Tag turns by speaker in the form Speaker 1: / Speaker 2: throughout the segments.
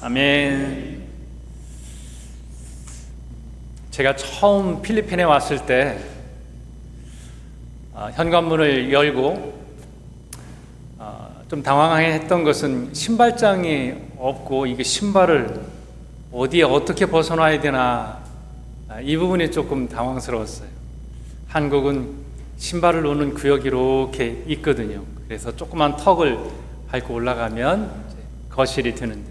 Speaker 1: 아멘. 제가 처음 필리핀에 왔을 때 현관문을 열고 좀 당황했던 것은 신발장이 없고 이게 신발을 어디에 어떻게 벗어놔야 되나, 이 부분이 조금 당황스러웠어요. 한국은 신발을 놓는 구역이 이렇게 있거든요. 그래서 조그만 턱을 밟고 올라가면 거실이 되는데,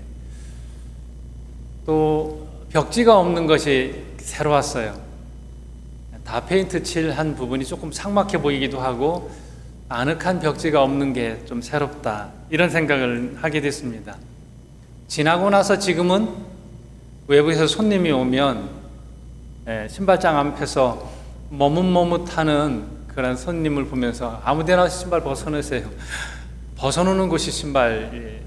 Speaker 1: 또 벽지가 없는 것이 새로웠어요. 다 페인트 칠한 부분이 조금 삭막해 보이기도 하고 아늑한 벽지가 없는 게 좀 새롭다, 이런 생각을 하게 됐습니다. 지나고 나서 지금은 외부에서 손님이 오면 신발장 앞에서 머뭇머뭇하는 그런 손님을 보면서 아무데나 신발 벗어놓으세요. 벗어놓는 곳이 신발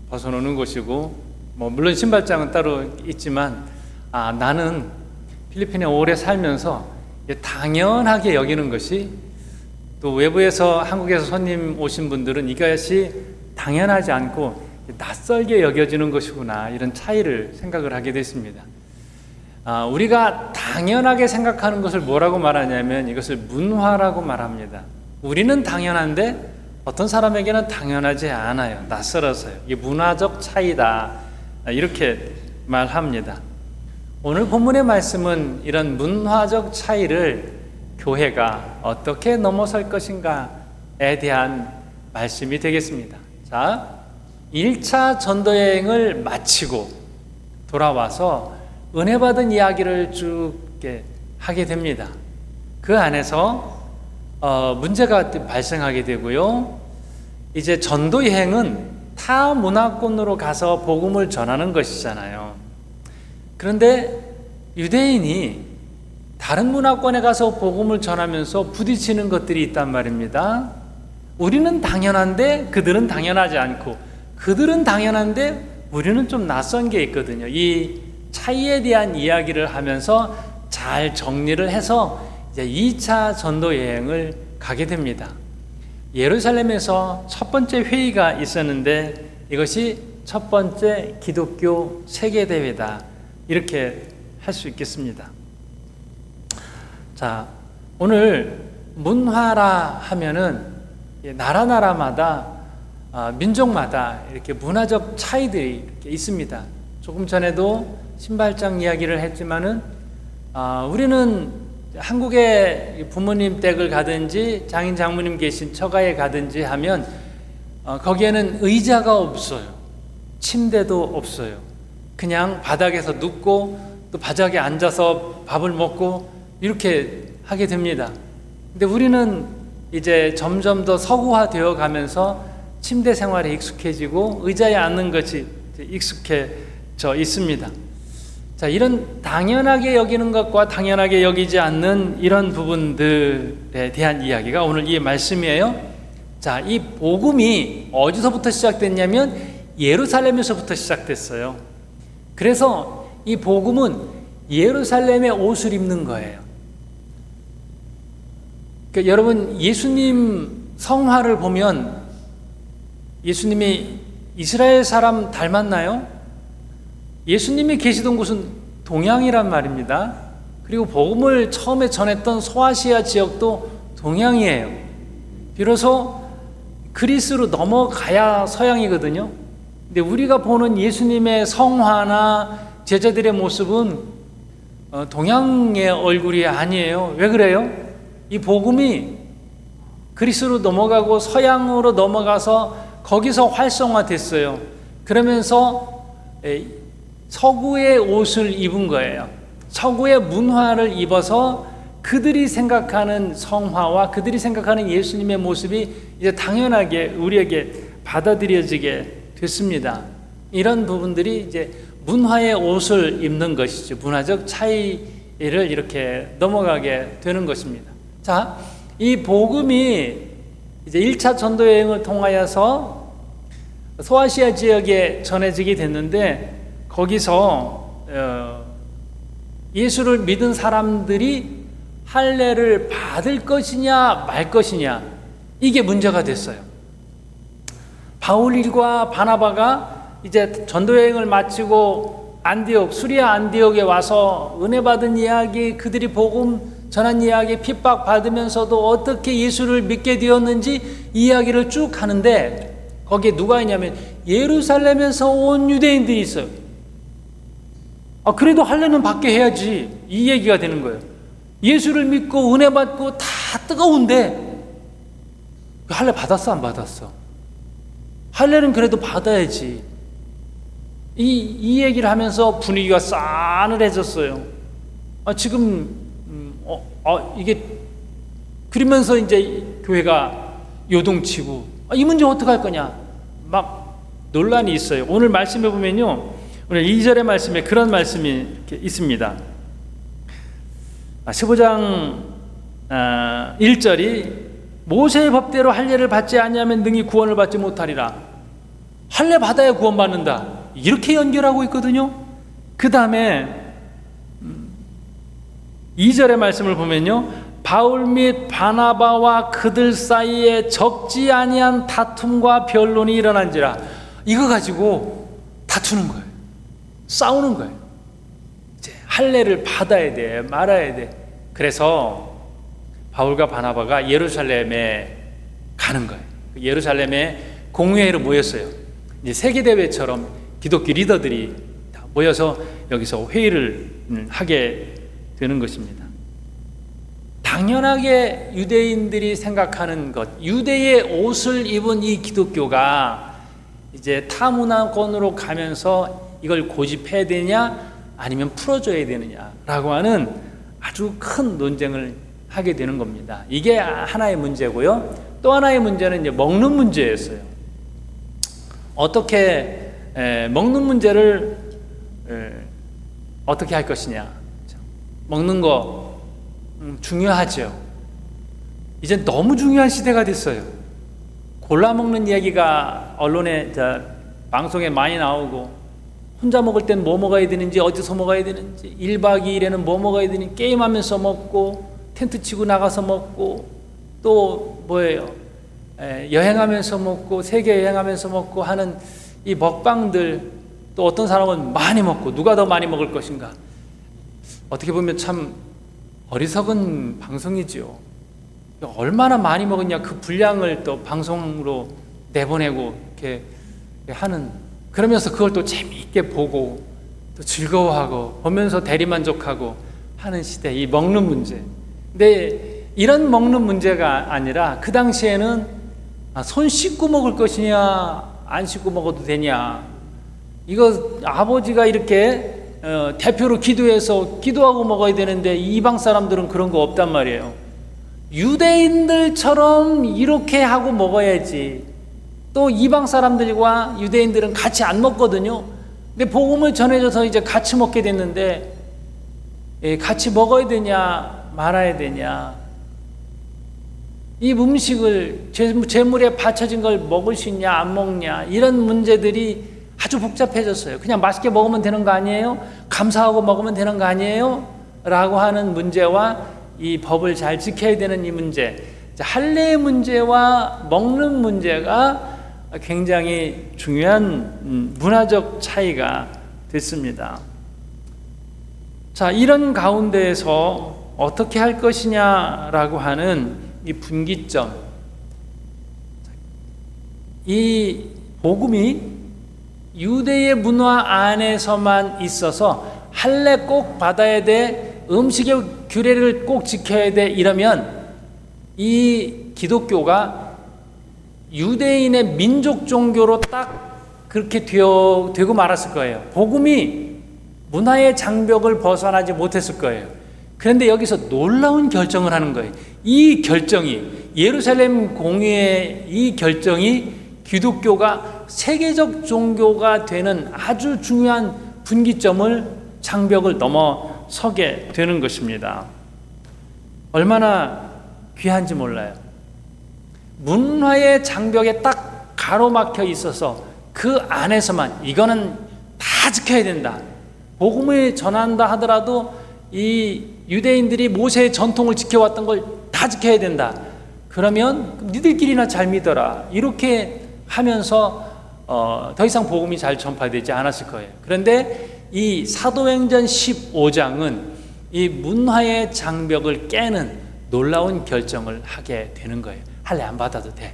Speaker 1: 벗어놓는 곳이고, 물론 신발장은 따로 있지만 나는 필리핀에 오래 살면서 당연하게 여기는 것이, 또 외부에서 한국에서 손님 오신 분들은 이것이 당연하지 않고 낯설게 여겨지는 것이구나, 이런 차이를 생각을 하게 됐습니다. 우리가 당연하게 생각하는 것을 뭐라고 말하냐면 이것을 문화라고 말합니다. 우리는 당연한데 어떤 사람에게는 당연하지 않아요. 낯설어서요. 이게 문화적 차이다, 이렇게 말합니다. 오늘 본문의 말씀은 이런 문화적 차이를 교회가 어떻게 넘어설 것인가에 대한 말씀이 되겠습니다. 자, 1차 전도여행을 마치고 돌아와서 은혜 받은 이야기를 쭉 하게 됩니다. 그 안에서 문제가 발생하게 되고요. 이제 전도여행은 타 문화권으로 가서 복음을 전하는 것이잖아요. 그런데 유대인이 다른 문화권에 가서 복음을 전하면서 부딪히는 것들이 있단 말입니다. 우리는 당연한데 그들은 당연하지 않고, 그들은 당연한데 우리는 좀 낯선 게 있거든요. 이 차이에 대한 이야기를 하면서 잘 정리를 해서 이제 2차 전도 여행을 가게 됩니다. 예루살렘에서 첫 번째 회의가 있었는데 이것이 첫 번째 기독교 세계대회다, 이렇게 할 수 있겠습니다. 자, 오늘 문화라 하면은 나라마다 민족마다 이렇게 문화적 차이들이 이렇게 있습니다. 조금 전에도 신발장 이야기를 했지만은 우리는 한국에 부모님 댁을 가든지 장인 장모님 계신 처가에 가든지 하면 거기에는 의자가 없어요. 침대도 없어요. 그냥 바닥에서 눕고 또 바닥에 앉아서 밥을 먹고 이렇게 하게 됩니다. 근데 우리는 이제 점점 더 서구화되어 가면서 침대 생활에 익숙해지고 의자에 앉는 것이 익숙해져 있습니다. 자, 이런 당연하게 여기는 것과 당연하게 여기지 않는 이런 부분들에 대한 이야기가 오늘 이 말씀이에요. 자, 이 복음이 어디서부터 시작됐냐면 예루살렘에서부터 시작됐어요. 그래서 이 복음은 예루살렘의 옷을 입는 거예요. 그러니까 여러분, 예수님 성화를 보면 예수님이 이스라엘 사람 닮았나요? 예수님이 계시던 곳은 동양이란 말입니다. 그리고 복음을 처음에 전했던 소아시아 지역도 동양이에요. 비로소 그리스로 넘어가야 서양이거든요. 근데 우리가 보는 예수님의 성화나 제자들의 모습은 동양의 얼굴이 아니에요. 왜 그래요? 이 복음이 그리스로 넘어가고 서양으로 넘어가서 거기서 활성화됐어요. 그러면서 서구의 옷을 입은 거예요. 서구의 문화를 입어서 그들이 생각하는 성화와 그들이 생각하는 예수님의 모습이 이제 당연하게 우리에게 받아들여지게 됐습니다. 이런 부분들이 이제 문화의 옷을 입는 것이죠. 문화적 차이를 이렇게 넘어가게 되는 것입니다. 자, 이 복음이 이제 1차 전도 여행을 통하여서 소아시아 지역에 전해지게 됐는데, 거기서 예수를 믿은 사람들이 할례를 받을 것이냐 말 것이냐, 이게 문제가 됐어요. 바울과 바나바가 이제 전도 여행을 마치고 안디옥, 수리아 안디옥에 와서 은혜 받은 이야기, 그들이 복음 전한 이야기, 핍박 받으면서도 어떻게 예수를 믿게 되었는지 이야기를 쭉 하는데, 거기에 누가 있냐면 예루살렘에서 온 유대인들이 있어요. 그래도 할례는 받게 해야지, 이 얘기가 되는 거예요. 예수를 믿고 은혜 받고 다 뜨거운데 할례 받았어, 안 받았어? 할례는 그래도 받아야지. 이 얘기를 하면서 분위기가 싸늘해졌어요. 지금 이게 그러면서 이제 교회가 요동치고, 이 문제 어떻게 할 거냐 막 논란이 있어요. 오늘 말씀해 보면요, 오늘 2절의 말씀에 그런 말씀이 이렇게 있습니다. 15장 1절이 모세의 법대로 할례를 받지 아니하면 능히 구원을 받지 못하리라. 할례 받아야 구원받는다, 이렇게 연결하고 있거든요. 그 다음에 2절의 말씀을 보면요, 바울 및 바나바와 그들 사이에 적지 아니한 다툼과 변론이 일어난지라. 이거 가지고 다투는 거예요. 싸우는 거예요. 이제 할례를 받아야 돼, 말아야 돼. 그래서 바울과 바나바가 예루살렘에 가는 거예요. 예루살렘에 공회로 모였어요. 이제 세계대회처럼 기독교 리더들이 다 모여서 여기서 회의를 하게 되는 것입니다. 당연하게 유대인들이 생각하는 것, 유대의 옷을 입은 이 기독교가 이제 타문화권으로 가면서 이걸 고집해야 되냐 아니면 풀어줘야 되느냐라고 하는 아주 큰 논쟁을 하게 되는 겁니다. 이게 하나의 문제고요. 또 하나의 문제는 이제 먹는 문제였어요. 어떻게 먹는 문제를 어떻게 할 것이냐. 먹는 거 중요하죠. 이제 너무 중요한 시대가 됐어요. 골라 먹는 이야기가 언론에, 방송에 많이 나오고, 혼자 먹을 땐 뭐 먹어야 되는지, 어디서 먹어야 되는지, 1박 2일에는 뭐 먹어야 되는지, 게임하면서 먹고, 텐트 치고 나가서 먹고, 또 뭐예요? 여행하면서 먹고, 세계 여행하면서 먹고 하는 이 먹방들, 또 어떤 사람은 많이 먹고, 누가 더 많이 먹을 것인가. 어떻게 보면 참 어리석은 방송이지요. 얼마나 많이 먹었냐, 그 분량을 또 방송으로 내보내고 이렇게 하는, 그러면서 그걸 또 재미있게 보고 또 즐거워하고 보면서 대리만족하고 하는 시대, 이 먹는 문제. 근데 이런 먹는 문제가 아니라 그 당시에는 손 씻고 먹을 것이냐 안 씻고 먹어도 되냐, 이거 아버지가 이렇게 대표로 기도해서 기도하고 먹어야 되는데 이방 사람들은 그런 거 없단 말이에요. 유대인들처럼 이렇게 하고 먹어야지. 또 이방 사람들과 유대인들은 같이 안 먹거든요. 근데 복음을 전해줘서 이제 같이 먹게 됐는데, 같이 먹어야 되냐 말아야 되냐, 이 음식을 제물에 바쳐진 걸 먹을 수 있냐 안 먹냐, 이런 문제들이 아주 복잡해졌어요. 그냥 맛있게 먹으면 되는 거 아니에요? 감사하고 먹으면 되는 거 아니에요? 라고 하는 문제와 이 법을 잘 지켜야 되는 이 문제, 할례의 문제와 먹는 문제가 굉장히 중요한 문화적 차이가 됐습니다. 자, 이런 가운데에서 어떻게 할 것이냐라고 하는 이 분기점, 이 복음이 유대의 문화 안에서만 있어서 할례 꼭 받아야 돼, 음식의 규례를 꼭 지켜야 돼, 이러면 이 기독교가 유대인의 민족 종교로 딱 그렇게 되고 말았을 거예요. 복음이 문화의 장벽을 벗어나지 못했을 거예요. 그런데 여기서 놀라운 결정을 하는 거예요. 이 결정이, 예루살렘 공의의 이 결정이 기독교가 세계적 종교가 되는 아주 중요한 분기점을, 장벽을 넘어서게 되는 것입니다. 얼마나 귀한지 몰라요. 문화의 장벽에 딱 가로막혀 있어서 그 안에서만 이거는 다 지켜야 된다. 복음을 전한다 하더라도 이 유대인들이 모세의 전통을 지켜왔던 걸 다 지켜야 된다. 그러면 니들끼리나 잘 믿어라. 이렇게 하면서 더 이상 복음이 잘 전파되지 않았을 거예요. 그런데 이 사도행전 15장은 이 문화의 장벽을 깨는 놀라운 결정을 하게 되는 거예요. 할례 안 받아도 돼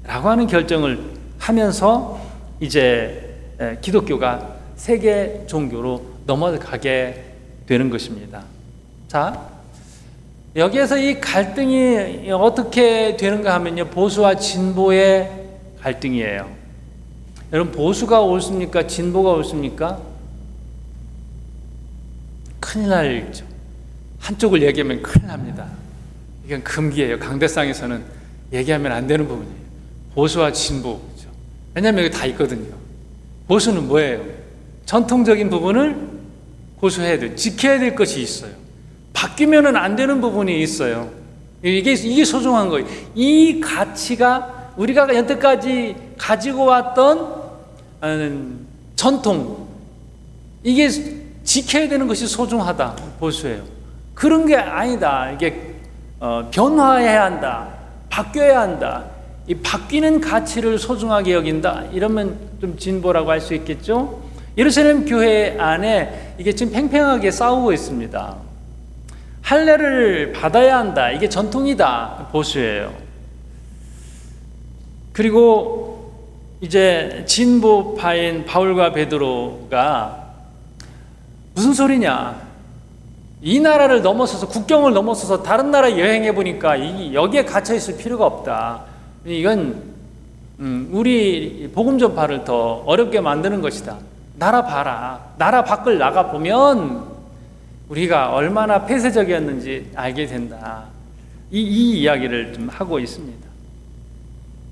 Speaker 1: 라고 하는 결정을 하면서 이제 기독교가 세계 종교로 넘어가게 되는 것입니다. 자, 여기에서 이 갈등이 어떻게 되는가 하면요, 보수와 진보의 갈등이에요. 여러분, 보수가 옳습니까? 진보가 옳습니까? 큰일 날 일이죠. 한쪽을 얘기하면 큰일 납니다. 이건 금기예요. 강대상에서는 얘기하면 안 되는 부분이에요. 보수와 진보. 그렇죠? 왜냐하면 여기 다 있거든요. 보수는 뭐예요? 전통적인 부분을 고수해야 돼요. 지켜야 될 것이 있어요. 바뀌면은 안 되는 부분이 있어요. 이게 소중한 거예요. 이 가치가 우리가 여태까지 가지고 왔던 전통, 이게 지켜야 되는 것이 소중하다. 보수예요. 그런 게 아니다. 이게 변화해야 한다. 바뀌어야 한다. 이 바뀌는 가치를 소중하게 여긴다. 이러면 좀 진보라고 할 수 있겠죠. 예루살렘 교회 안에 이게 지금 팽팽하게 싸우고 있습니다. 할례를 받아야 한다. 이게 전통이다. 보수예요. 그리고 이제 진보파인 바울과 베드로가 무슨 소리냐? 이 나라를 넘어서서, 국경을 넘어서서 다른 나라 여행해 보니까 여기에 갇혀 있을 필요가 없다. 이건 우리 복음 전파를 더 어렵게 만드는 것이다. 나라 봐라. 나라 밖을 나가 보면 우리가 얼마나 폐쇄적이었는지 알게 된다. 이 이야기를 좀 하고 있습니다.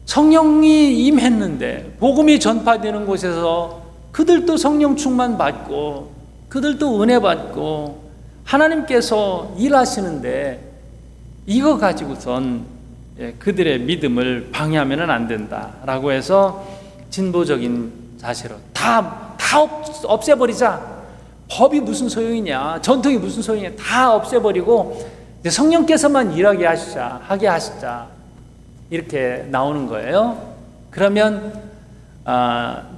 Speaker 1: 성령이 임했는데 복음이 전파되는 곳에서 그들도 성령 충만 받고 그들도 은혜 받고 하나님께서 일하시는데 이거 가지고선 그들의 믿음을 방해하면 안 된다라고 해서 진보적인 자세로 다 없애버리자. 법이 무슨 소용이냐, 전통이 무슨 소용이냐, 다 없애버리고 성령께서만 일하게 하시자 이렇게 나오는 거예요. 그러면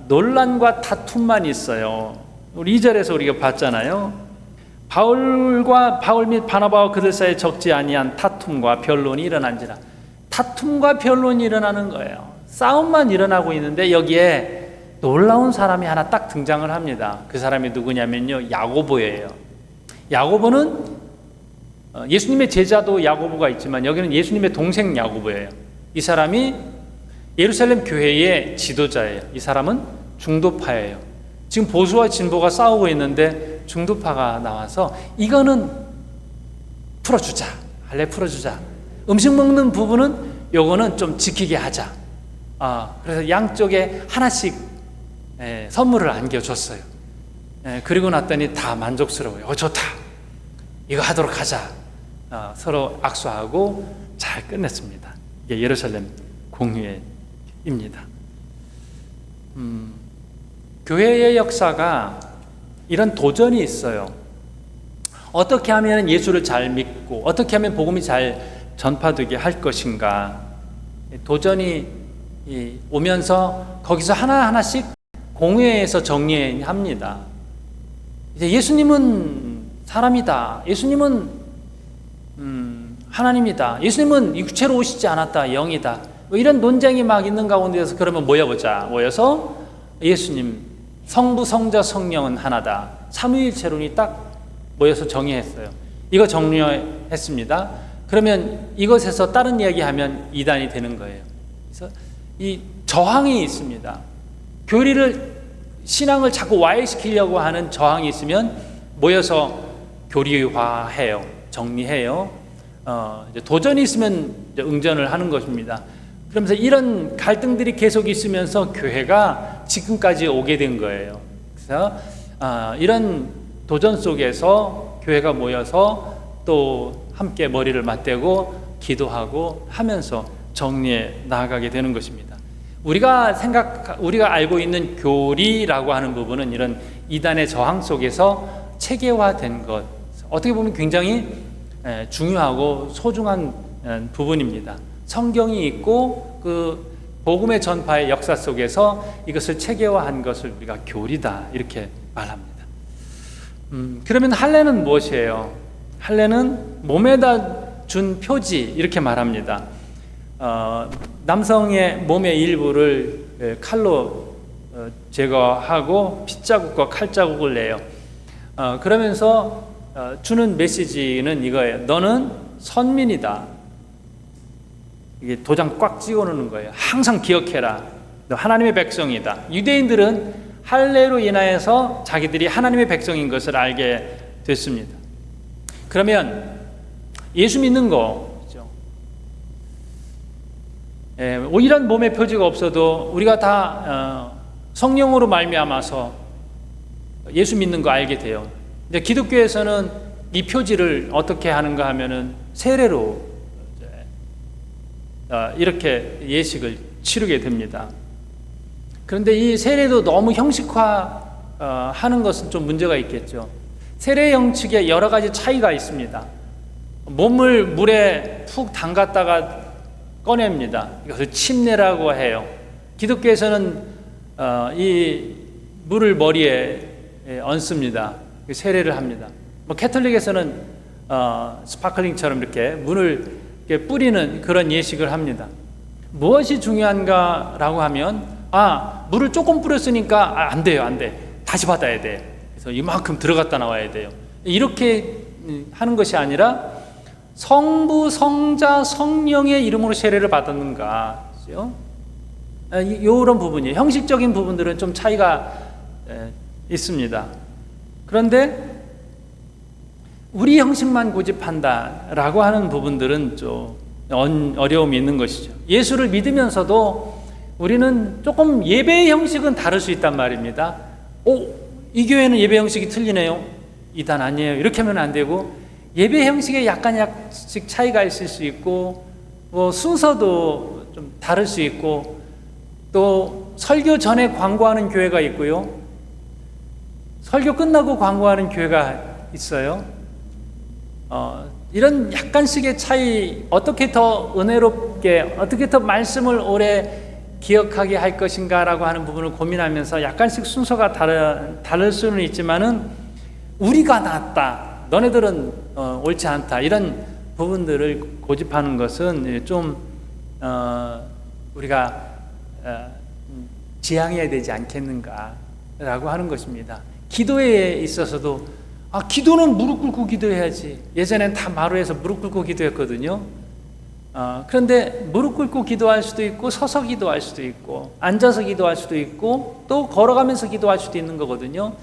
Speaker 1: 논란과 다툼만 있어요. 우리 2절에서 우리가 봤잖아요. 바울 및 바나바와 그들 사이에 적지 아니한 다툼과 변론이 일어난지라. 다툼과 변론이 일어나는 거예요. 싸움만 일어나고 있는데 여기에 놀라운 사람이 하나 딱 등장을 합니다. 그 사람이 누구냐면요, 야고보예요. 야고보는 예수님의 제자도 야고보가 있지만 여기는 예수님의 동생 야고보예요. 이 사람이 예루살렘 교회의 지도자예요. 이 사람은 중도파예요. 지금 보수와 진보가 싸우고 있는데 중도파가 나와서 이거는 풀어주자. 할례 풀어주자. 음식 먹는 부분은 요거는 좀 지키게 하자. 그래서 양쪽에 하나씩 선물을 안겨줬어요. 그리고 났더니 다 만족스러워요. 좋다. 이거 하도록 하자. 서로 악수하고 잘 끝냈습니다. 이게 예루살렘 공회입니다. 교회의 역사가 이런 도전이 있어요. 어떻게 하면 예수를 잘 믿고 어떻게 하면 복음이 잘 전파되게 할 것인가. 도전이 오면서 거기서 하나하나씩 공회에서 정리합니다. 이제 예수님은 사람이다. 예수님은 하나님이다. 예수님은 육체로 오시지 않았다. 영이다. 뭐 이런 논쟁이 막 있는 가운데서 그러면 모여보자. 모여서 예수님, 성부, 성자, 성령은 하나다. 삼위일체론이 딱 모여서 정의했어요. 이거 정리했습니다. 그러면 이것에서 다른 이야기하면 이단이 되는 거예요. 그래서 이 저항이 있습니다. 신앙을 자꾸 와해시키려고 하는 저항이 있으면 모여서 교리화해요. 정리해요. 이제 도전이 있으면 이제 응전을 하는 것입니다. 그러면서 이런 갈등들이 계속 있으면서 교회가 지금까지 오게 된 거예요. 그래서 이런 도전 속에서 교회가 모여서 또 함께 머리를 맞대고 기도하고 하면서 정리해 나아가게 되는 것입니다. 우리가 알고 있는 교리라고 하는 부분은 이런 이단의 저항 속에서 체계화된 것, 어떻게 보면 굉장히 중요하고 소중한 부분입니다. 성경이 있고 그 복음의 전파의 역사 속에서 이것을 체계화한 것을 우리가 교리다 이렇게 말합니다. 그러면 할례는 무엇이에요? 할례는 몸에다 준 표지 이렇게 말합니다. 남성의 몸의 일부를 칼로 제거하고 핏자국과 칼자국을 내요. 그러면서 주는 메시지는 이거예요. 너는 선민이다. 이게 도장 꽉 찍어놓는 거예요. 항상 기억해라. 너 하나님의 백성이다. 유대인들은 할례로 인하여서 자기들이 하나님의 백성인 것을 알게 됐습니다. 그러면 예수 믿는 거죠. 이런 몸의 표지가 없어도 우리가 다 성령으로 말미암아서 예수 믿는 거 알게 돼요. 근데 기독교에서는 이 표지를 어떻게 하는가 하면은 세례로 이렇게 예식을 치르게 됩니다. 그런데 이 세례도 너무 형식화 하는 것은 좀 문제가 있겠죠. 세례 형식에 여러 가지 차이가 있습니다. 몸을 물에 푹 담갔다가 꺼냅니다. 이것을 침례라고 해요. 기독교에서는 이 물을 머리에 얹습니다. 세례를 합니다. 캐톨릭에서는 스파클링처럼 이렇게 물을 이렇게 뿌리는 그런 예식을 합니다. 무엇이 중요한가라고 하면 물을 조금 뿌렸으니까 안 돼요, 안 돼. 다시 받아야 돼. 그래서 이만큼 들어갔다 나와야 돼요. 이렇게 하는 것이 아니라 성부, 성자, 성령의 이름으로 세례를 받았는가, 이런 부분이에요. 형식적인 부분들은 좀 차이가 있습니다. 그런데 우리 형식만 고집한다라고 하는 부분들은 좀 어려움이 있는 것이죠. 예수를 믿으면서도 우리는 조금 예배의 형식은 다를 수 있단 말입니다. 이 교회는 예배 형식이 틀리네요. 이단 아니에요. 이렇게 하면 안 되고, 예배 형식에 약간씩 차이가 있을 수 있고, 순서도 좀 다를 수 있고, 또 설교 전에 광고하는 교회가 있고요, 설교 끝나고 광고하는 교회가 있어요. 이런 약간씩의 차이, 어떻게 더 은혜롭게, 어떻게 더 말씀을 오래 기억하게 할 것인가라고 하는 부분을 고민하면서 약간씩 순서가 다를 수는 있지만은 우리가 낫다, 너네들은 옳지 않다, 이런 부분들을 고집하는 것은 좀 우리가 지양해야 되지 않겠는가라고 하는 것입니다. 기도에 있어서도 기도는 무릎 꿇고 기도해야지. 예전엔 다 마루에서 무릎 꿇고 기도했거든요. 그런데 무릎 꿇고 기도할 수도 있고, 서서 기도할 수도 있고, 앉아서 기도할 수도 있고, 또 걸어가면서 기도할 수도 있는 거거든요.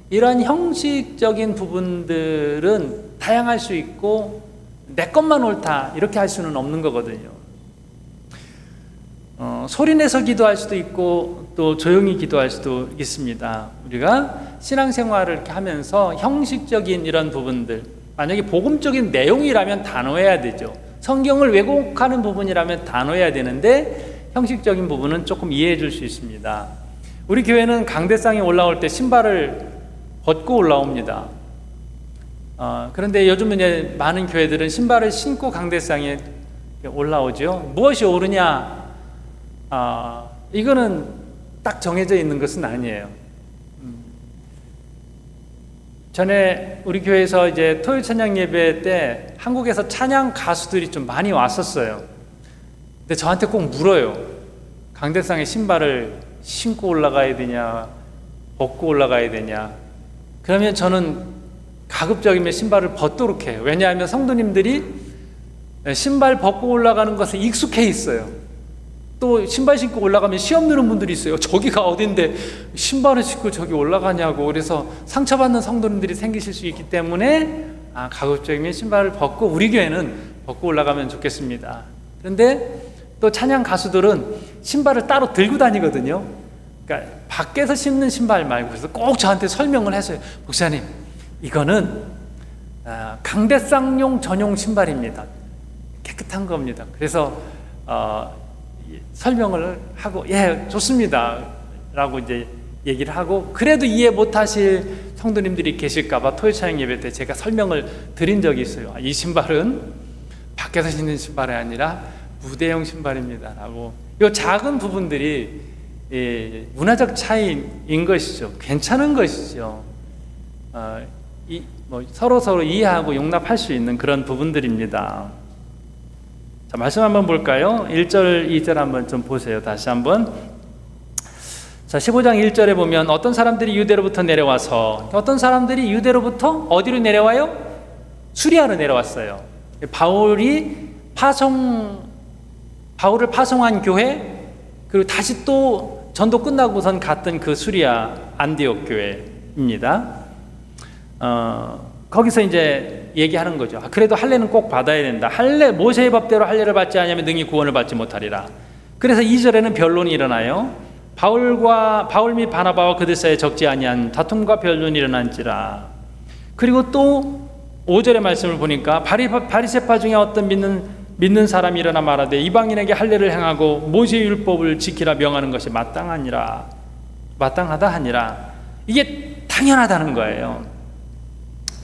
Speaker 1: 이러한 형식적인 부분들은 다양할 수 있고, 내 것만 옳다 이렇게 할 수는 없는 거거든요. 소리내서 기도할 수도 있고, 또 조용히 기도할 수도 있습니다. 우리가 신앙생활을 이렇게 하면서 형식적인 이런 부분들, 만약에 복음적인 내용이라면 단호해야 되죠. 성경을 왜곡하는 부분이라면 단호해야 되는데, 형식적인 부분은 조금 이해해 줄 수 있습니다. 우리 교회는 강대상에 올라올 때 신발을 벗고 올라옵니다. 그런데 요즘은 이제 많은 교회들은 신발을 신고 강대상에 올라오죠. 무엇이 옳으냐? 이거는 딱 정해져 있는 것은 아니에요. 전에 우리 교회에서 이제 토요일 찬양 예배 때 한국에서 찬양 가수들이 좀 많이 왔었어요. 근데 저한테 꼭 물어요. 강대상에 신발을 신고 올라가야 되냐, 벗고 올라가야 되냐. 그러면 저는 가급적이면 신발을 벗도록 해요. 왜냐하면 성도님들이 신발 벗고 올라가는 것에 익숙해 있어요. 또 신발 신고 올라가면 시험 드는 분들이 있어요. 저기가 어딘데 신발을 신고 저기 올라가냐고. 그래서 상처받는 성도님들이 생기실 수 있기 때문에 가급적이면 신발을 벗고, 우리 교회는 벗고 올라가면 좋겠습니다. 그런데 또 찬양 가수들은 신발을 따로 들고 다니거든요. 그러니까 밖에서 신는 신발 말고, 그래서 꼭 저한테 설명을 했어요. 목사님, 이거는 강대상용 전용 신발입니다. 깨끗한 겁니다. 그래서 설명을 하고, 예, 좋습니다 라고 이제 얘기를 하고, 그래도 이해 못하실 성도님들이 계실까봐 토요일 찬양 예배 때 제가 설명을 드린 적이 있어요. 이 신발은 밖에서 신는 신발이 아니라 무대용 신발입니다 라고 이 작은 부분들이 문화적 차이인 것이죠. 괜찮은 것이죠. 서로 이해하고 용납할 수 있는 그런 부분들입니다. 자, 말씀 한번 볼까요? 1절, 2절 한번 좀 보세요. 다시 한번. 자, 15장 1절에 보면 어떤 사람들이 유대로부터 내려와서, 어떤 사람들이 유대로부터 어디로 내려와요? 수리아로 내려왔어요. 바울을 파송한 교회, 그리고 다시 또 전도 끝나고선 갔던 그 수리아 안디옥 교회입니다. 거기서 이제 얘기하는 거죠. 그래도 할례는 꼭 받아야 된다. 모세의 법대로 할례를 받지 않으면 능히 구원을 받지 못하리라. 그래서 2절에는 변론이 일어나요. 바울 및 바나바와 그들 사이에 적지 아니한 다툼과 변론이 일어난지라. 그리고 또 5절의 말씀을 보니까 바리새파 중에 어떤 믿는 사람이 일어나 말하되 이방인에게 할례를 행하고 모세의 율법을 지키라 명하는 것이 마땅하다 하니라. 이게 당연하다는 거예요.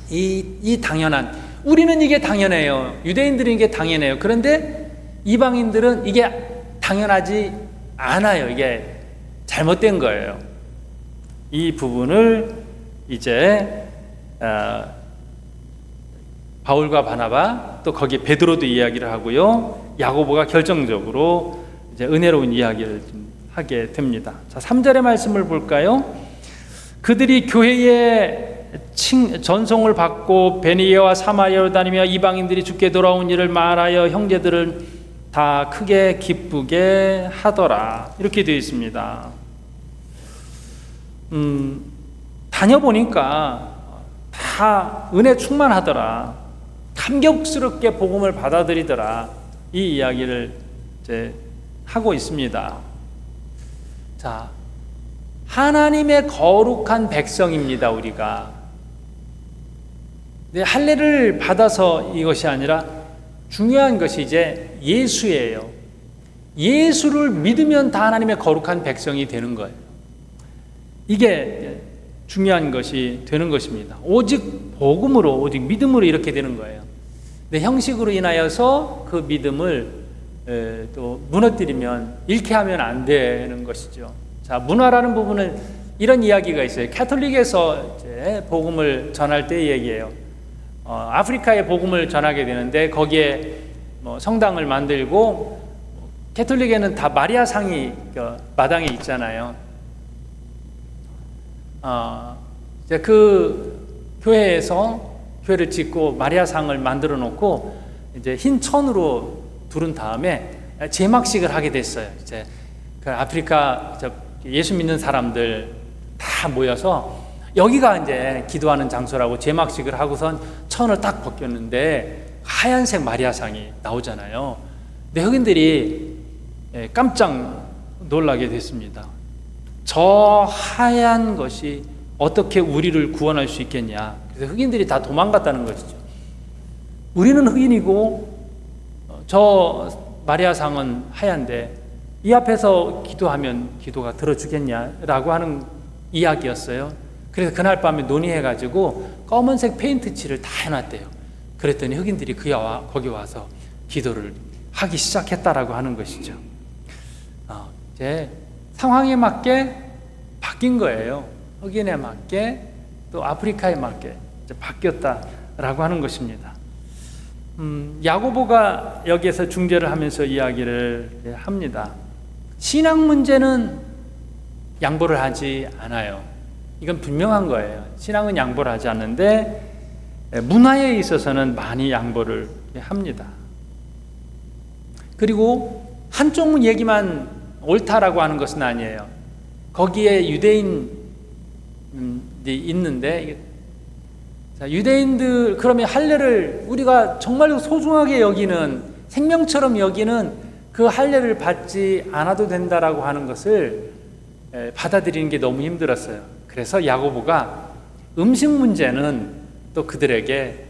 Speaker 1: 이 당연한, 우리는 이게 당연해요. 유대인들은 이게 당연해요. 그런데 이방인들은 이게 당연하지 않아요. 이게 잘못된 거예요. 이 부분을 이제 바울과 바나바, 또 거기에 베드로도 이야기를 하고요, 야고보가 결정적으로 이제 은혜로운 이야기를 좀 하게 됩니다. 자, 3절의 말씀을 볼까요? 그들이 교회에 전송을 받고 베니아와 사마리아로 다니며 이방인들이 주께 돌아온 일을 말하여 형제들을 다 크게 기쁘게 하더라. 이렇게 되어 있습니다. 다녀보니까 다 은혜 충만하더라. 감격스럽게 복음을 받아들이더라. 이 이야기를 이제 하고 있습니다. 자, 하나님의 거룩한 백성입니다, 우리가. 할례를 받아서 이것이 아니라 중요한 것이 이제 예수예요. 예수를 믿으면 다 하나님의 거룩한 백성이 되는 거예요. 이게 중요한 것이 되는 것입니다. 오직 복음으로, 오직 믿음으로 이렇게 되는 거예요. 근데 형식으로 인하여서 그 믿음을 또 무너뜨리면, 잃게 하면 안 되는 것이죠. 자, 문화라는 부분은 이런 이야기가 있어요. 캐톨릭에서 이제 복음을 전할 때 얘기해요. 아프리카에 복음을 전하게 되는데 거기에 성당을 만들고, 캐톨릭에는 다 마리아 상이 마당에 있잖아요. 이제 그 교회를 짓고 마리아 상을 만들어 놓고 이제 흰 천으로 두른 다음에 제막식을 하게 됐어요. 이제 그 아프리카 예수 믿는 사람들 다 모여서 여기가 이제 기도하는 장소라고 제막식을 하고선 천을 딱 벗겼는데 하얀색 마리아상이 나오잖아요. 근데 흑인들이 깜짝 놀라게 됐습니다. 저 하얀 것이 어떻게 우리를 구원할 수 있겠냐. 그래서 흑인들이 다 도망갔다는 것이죠. 우리는 흑인이고 저 마리아상은 하얀데 이 앞에서 기도하면 기도가 들어주겠냐라고 하는 이야기였어요. 그래서 그날 밤에 논의해가지고 검은색 페인트 칠을 다 해놨대요. 그랬더니 흑인들이 거기 와서 기도를 하기 시작했다라고 하는 것이죠. 이제 상황에 맞게 바뀐 거예요. 흑인에 맞게, 또 아프리카에 맞게 이제 바뀌었다라고 하는 것입니다. 야고보가 여기에서 중재를 하면서 이야기를 합니다. 신앙 문제는 양보를 하지 않아요. 이건 분명한 거예요. 신앙은 양보를 하지 않는데 문화에 있어서는 많이 양보를 합니다. 그리고 한쪽 얘기만 옳다라고 하는 것은 아니에요. 거기에 유대인이 있는데, 유대인들, 그러면 할례를 우리가 정말로 소중하게 여기는, 생명처럼 여기는 그 할례를 받지 않아도 된다라고 하는 것을 받아들이는 게 너무 힘들었어요. 그래서 야고보가 음식 문제는 또 그들에게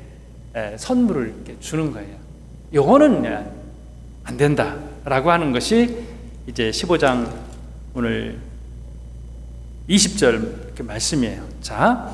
Speaker 1: 선물을 이렇게 주는 거예요. 요거는 안 된다라고 하는 것이 이제 15장 오늘 20절 이렇게 말씀이에요. 자,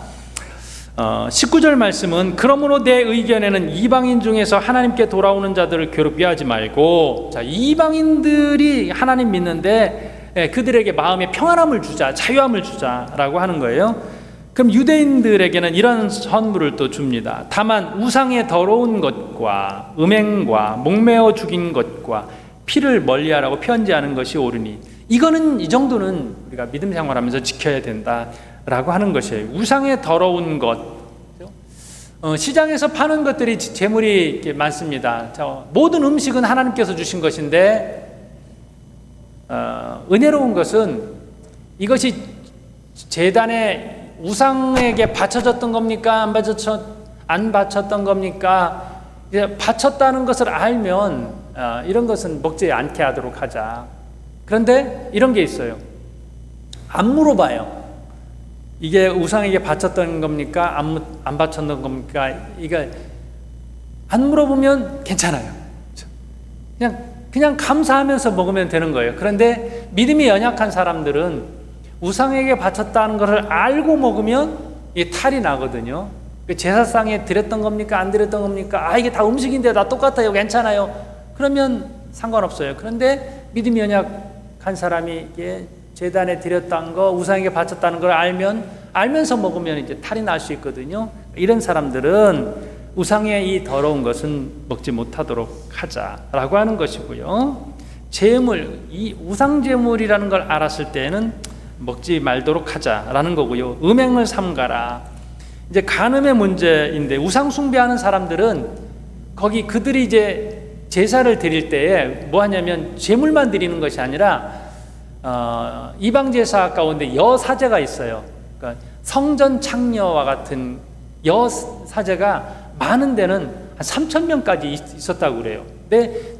Speaker 1: 19절 말씀은 그러므로 내 의견에는 이방인 중에서 하나님께 돌아오는 자들을 괴롭게 하지 말고, 자, 이방인들이 하나님 믿는데 그들에게 마음에 평안함을 주자, 자유함을 주자라고 하는 거예요. 그럼 유대인들에게는 이런 선물을 또 줍니다. 다만 우상의 더러운 것과 음행과 목매어 죽인 것과 피를 멀리하라고 편지하는 것이 옳으니, 이거는 이 정도는 우리가 믿음 생활하면서 지켜야 된다라고 하는 것이에요. 우상의 더러운 것, 시장에서 파는 것들이 재물이 이렇게 많습니다. 모든 음식은 하나님께서 주신 것인데 은혜로운 것은 이것이 제단에 우상에게 바쳐졌던 겁니까? 안 바쳤던 겁니까? 이제 바쳤다는 것을 알면 이런 것은 먹지 않게 하도록 하자. 그런데 이런 게 있어요. 안 물어봐요. 이게 우상에게 바쳤던 겁니까? 안 바쳤던 겁니까? 이거 안 물어보면 괜찮아요. 그냥 감사하면서 먹으면 되는 거예요. 그런데 믿음이 연약한 사람들은 우상에게 바쳤다는 것을 알고 먹으면 이 탈이 나거든요. 제사상에 드렸던 겁니까? 안 드렸던 겁니까? 이게 다 음식인데 다 똑같아요. 괜찮아요. 그러면 상관없어요. 그런데 믿음이 연약한 사람이 이게 제단에 드렸다는 거, 우상에게 바쳤다는 걸 알면서 먹으면 이제 탈이 날 수 있거든요. 이런 사람들은 우상의 이 더러운 것은 먹지 못하도록 하자라고 하는 것이고요. 제물, 이 우상 제물이라는 걸 알았을 때는 먹지 말도록 하자라는 거고요. 음행을 삼가라. 이제 간음의 문제인데, 우상 숭배하는 사람들은 거기 그들이 이제 제사를 드릴 때에 뭐 하냐면 제물만 드리는 것이 아니라 이방 제사 가운데 여사제가 있어요. 그러니까 성전 창녀와 같은 여사제가 많은 데는 한 3,000명까지 있었다고 그래요. 근데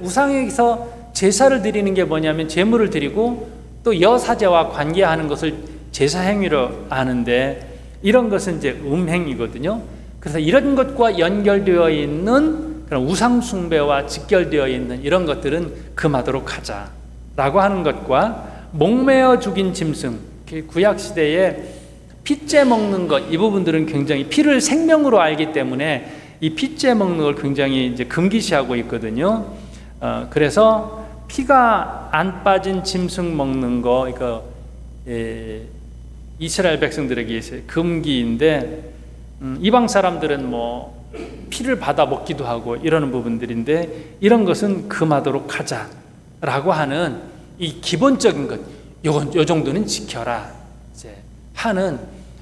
Speaker 1: 우상에서 제사를 드리는 게 뭐냐면 제물을 드리고 또 여사제와 관계하는 것을 제사 행위로 아는데, 이런 것은 이제 음행이거든요. 그래서 이런 것과 연결되어 있는 그런 우상 숭배와 직결되어 있는 이런 것들은 금하도록 하자라고 하는 것과, 목매어 죽인 짐승, 구약 시대에 피째 먹는 것, 이 부분들은 굉장히 피를 생명으로 알기 때문에 이 피째 먹는 걸 굉장히 이제 금기시하고 있거든요. 그래서 피가 안 빠진 짐승 먹는 거, 이거 이스라엘 백성들에게 금기인데, 이방 사람들은 뭐 피를 받아 먹기도 하고 이러는 부분들인데, 이런 것은 금하도록 하자라고 하는 이 기본적인 것, 요 정도는 지켜라 이제 하는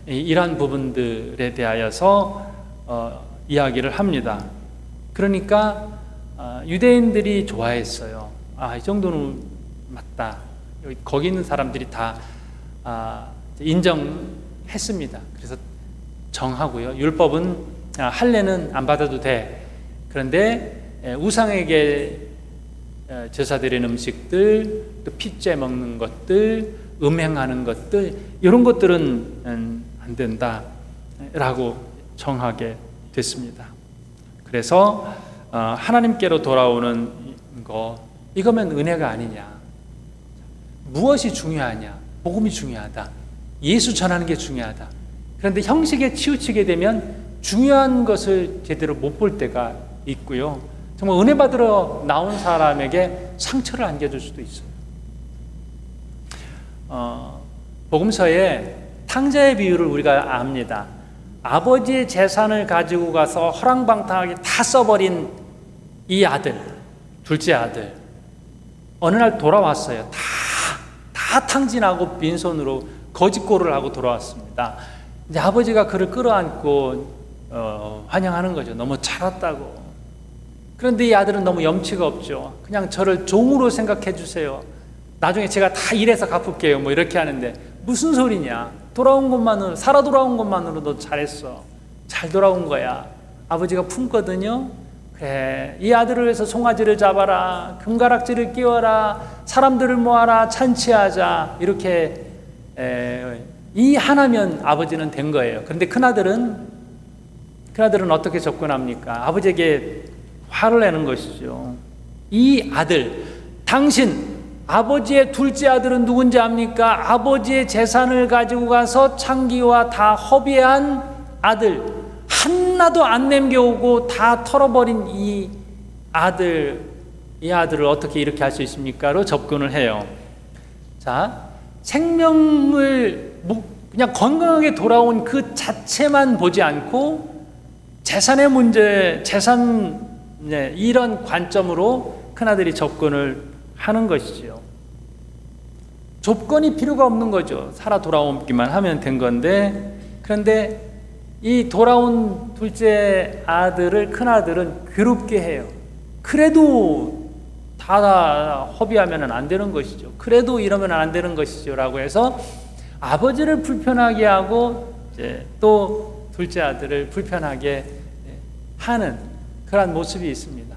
Speaker 1: 이러한 부분들에 대하여서 이야기를 합니다. 그러니까 유대인들이 좋아했어요. 이 정도는 맞다. 거기 있는 사람들이 다 인정했습니다. 그래서 정하고요. 율법은 할례는 안 받아도 돼. 그런데 우상에게 제사 드리는 음식들, 또 피째 먹는 것들, 음행하는 것들, 이런 것들은 안 된다라고 정하게 됐습니다. 그래서 하나님께로 돌아오는 거, 이거면 은혜가 아니냐? 무엇이 중요하냐? 복음이 중요하다. 예수 전하는 게 중요하다. 그런데 형식에 치우치게 되면 중요한 것을 제대로 못 볼 때가 있고요. 정말 은혜 받으러 나온 사람에게 상처를 안겨줄 수도 있어요. 복음서에 탕자의 비유를 우리가 압니다. 아버지의 재산을 가지고 가서 허랑방탕하게 다 써버린 이 아들, 둘째 아들, 어느 날 돌아왔어요. 다 탕진하고 빈손으로 거짓고를 하고 돌아왔습니다. 이제 아버지가 그를 끌어안고 환영하는 거죠. 너무 잘했다고. 그런데 이 아들은 너무 염치가 없죠. 그냥 저를 종으로 생각해 주세요. 나중에 제가 다 일해서 갚을게요. 뭐 이렇게 하는데, 무슨 소리냐? 살아 돌아온 것만으로도 잘했어. 잘 돌아온 거야. 아버지가 품거든요. 그래, 이 아들을 위해서 송아지를 잡아라, 금가락지를 끼워라, 사람들을 모아라, 잔치하자. 이렇게 이 하나면 아버지는 된 거예요. 그런데 큰아들은 어떻게 접근합니까? 아버지에게 화를 내는 것이죠. 이 아들, 당신 아버지의 둘째 아들은 누군지 압니까? 아버지의 재산을 가지고 가서 창기와 다 허비한 아들 하나도 안 남겨오고 다 털어버린 이 아들을 어떻게 이렇게 할 수 있습니까?로 접근을 해요. 자, 생명을 그냥 건강하게 돌아온 그 자체만 보지 않고 재산의 문제, 이런 관점으로 큰아들이 접근을 하는 것이죠. 조건이 필요가 없는 거죠. 살아 돌아오기만 하면 된 건데, 그런데 이 돌아온 둘째 아들을 큰아들은 괴롭게 해요. 그래도 다 허비하면 안 되는 것이죠. 그래도 이러면 안 되는 것이죠. 라고 해서 아버지를 불편하게 하고 이제 또 둘째 아들을 불편하게 하는 그런 모습이 있습니다.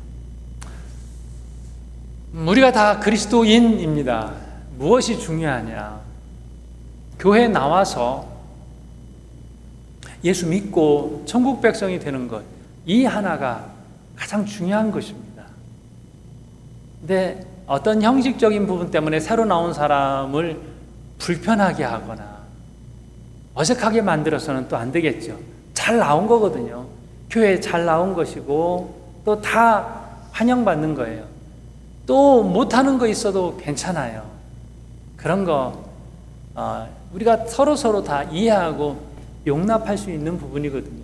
Speaker 1: 우리가 다 그리스도인입니다. 무엇이 중요하냐? 교회에 나와서 예수 믿고 천국 백성이 되는 것, 이 하나가 가장 중요한 것입니다. 근데 어떤 형식적인 부분 때문에 새로 나온 사람을 불편하게 하거나 어색하게 만들어서는 또 안 되겠죠. 잘 나온 거거든요. 교회에 잘 나온 것이고 또 다 환영받는 거예요. 또 못하는 거 있어도 괜찮아요. 그런 거 우리가 서로 다 이해하고 용납할 수 있는 부분이거든요.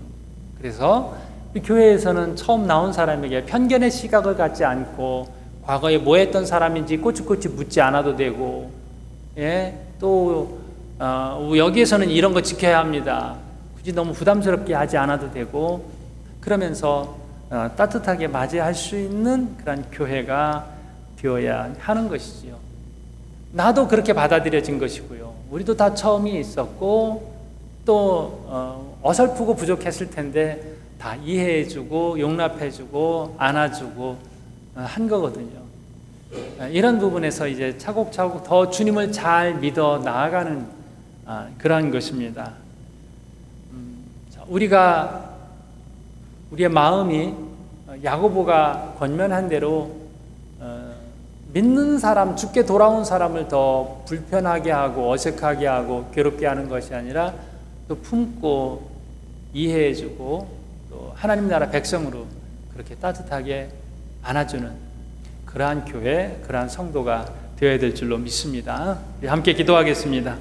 Speaker 1: 그래서 우리 교회에서는 처음 나온 사람에게 편견의 시각을 갖지 않고 과거에 뭐 했던 사람인지 꼬치꼬치 묻지 않아도 되고, 또 여기에서는 이런 거 지켜야 합니다. 굳이 너무 부담스럽게 하지 않아도 되고, 그러면서 따뜻하게 맞이할 수 있는 그런 교회가 되어야 하는 것이지요. 나도 그렇게 받아들여진 것이고요. 우리도 다 처음이 있었고 또 어설프고 부족했을 텐데 다 이해해주고 용납해주고 안아주고 한 거거든요. 이런 부분에서 이제 차곡차곡 더 주님을 잘 믿어 나아가는 그러한 것입니다. 우리의 마음이 야고보가 권면한 대로 믿는 사람, 죽게 돌아온 사람을 더 불편하게 하고 어색하게 하고 괴롭게 하는 것이 아니라 또 품고 이해해주고 또 하나님 나라 백성으로 그렇게 따뜻하게 안아주는 그러한 교회, 그러한 성도가 되어야 될 줄로 믿습니다. 우리 함께 기도하겠습니다.